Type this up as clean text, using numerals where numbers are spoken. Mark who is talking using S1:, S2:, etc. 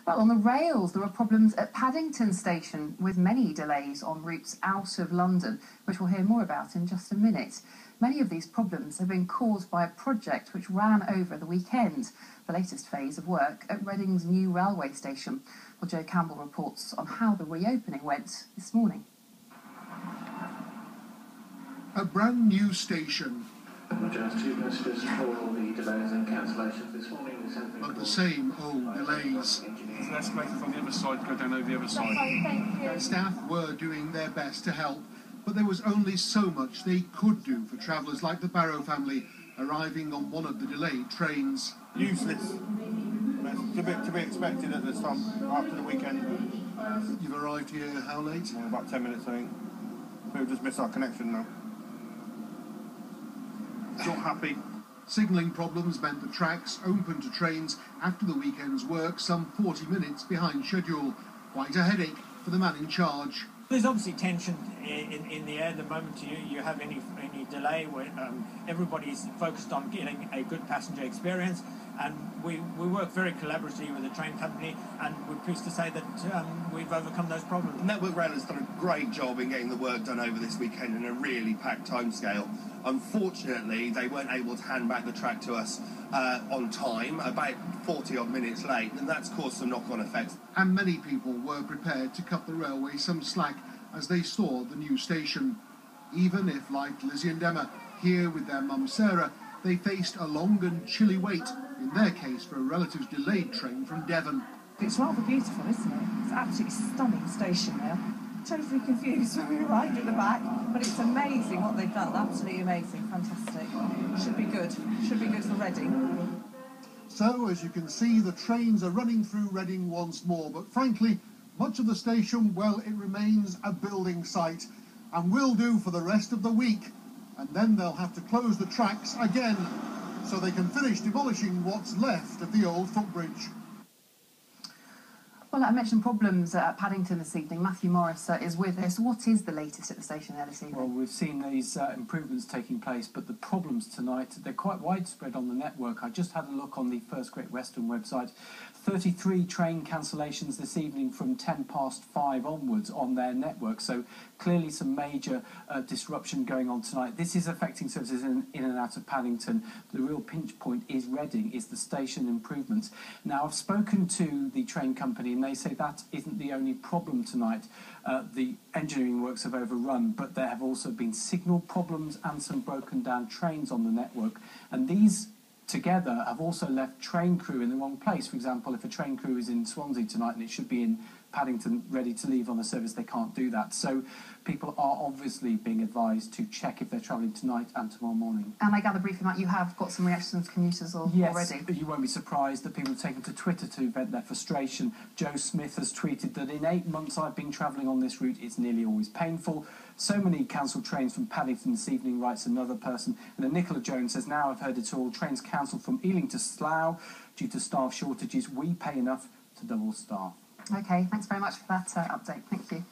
S1: Well, on the rails, there are problems at Paddington Station, with many delays on routes out of London, which we'll hear more about in just a minute. Many of these problems have been caused by a project which ran over the weekend, the latest phase of work at Reading's new railway station. Well, Joe Campbell reports on how the reopening went this morning.
S2: A brand new station.
S3: Apologise to passengers for all the delays and cancellations this morning.
S2: But the same old delays.
S4: There's an escalator on the other side, go down over the other side.
S1: Thank you.
S2: Staff were doing their best to help, but there was only so much they could do for travellers like the Barrow family arriving on one of the delayed trains.
S4: Useless. To be expected at this time after the weekend.
S2: You've arrived here how late?
S4: About 10 minutes, I think. We've just missed our connection now. Not happy.
S2: Signalling problems meant the tracks opened to trains after the weekend's work some 40 minutes behind schedule. Quite a headache for the man in charge.
S5: There's obviously tension in the air the moment you have any delay. Where everybody's focused on getting a good passenger experience, and we work very collaboratively with the train company, and we're pleased to say that we've overcome those problems.
S6: Network Rail has done a great job in getting the work done over this weekend in a really packed timescale. Unfortunately, they weren't able to hand back the track to us on time, about 40 odd minutes late, and that's caused some knock-on effects.
S2: And many people were prepared to cut the railway some slack as they saw the new station. Even if, like Lizzie and Emma, here with their mum Sarah, they faced a long and chilly wait, in their case for a relative's delayed train from Devon.
S7: It's rather beautiful, isn't it? It's an absolutely stunning station now. Totally confused when we arrived at the back, but it's amazing what they've done. Absolutely amazing, fantastic. Should be good. Should be good for Reading.
S2: So, as you can see, the trains are running through Reading once more, but frankly, much of the station, well, it remains a building site and will do for the rest of the week. And then they'll have to close the tracks again so they can finish demolishing what's left of the old footbridge.
S1: Well, I mentioned problems at Paddington this evening. Matthew Morris is with us. What is the latest at the station there this evening?
S8: Well, we've seen these improvements taking place, but the problems tonight, they're quite widespread on the network. I just had a look on the First Great Western website. 33 train cancellations this evening from 5:10 onwards on their network. So clearly some major disruption going on tonight. This is affecting services in and out of Paddington. The real pinch point is Reading, is the station improvements. Now, I've spoken to the train company and they say that isn't the only problem tonight. The engineering works have overrun, but there have also been signal problems and some broken down trains on the network. And these together have also left train crew in the wrong place. For example, if a train crew is in Swansea tonight and it should be in Paddington ready to leave on a service, they can't do that. So people are obviously being advised to check if they're travelling tonight and tomorrow morning.
S1: And I gather briefly, Matt, you have got some reactions from commuters already.
S8: Yes, you won't be surprised that people have taken to Twitter to vent their frustration. Joe Smith has tweeted that in 8 months I've been travelling on this route, it's nearly always painful. So many cancelled trains from Paddington this evening, writes another person. And then Nicola Jones says, now I've heard it all. Trains cancelled from Ealing to Slough due to staff shortages. We pay enough to double staff.
S1: OK, thanks very much for that update. Thank you.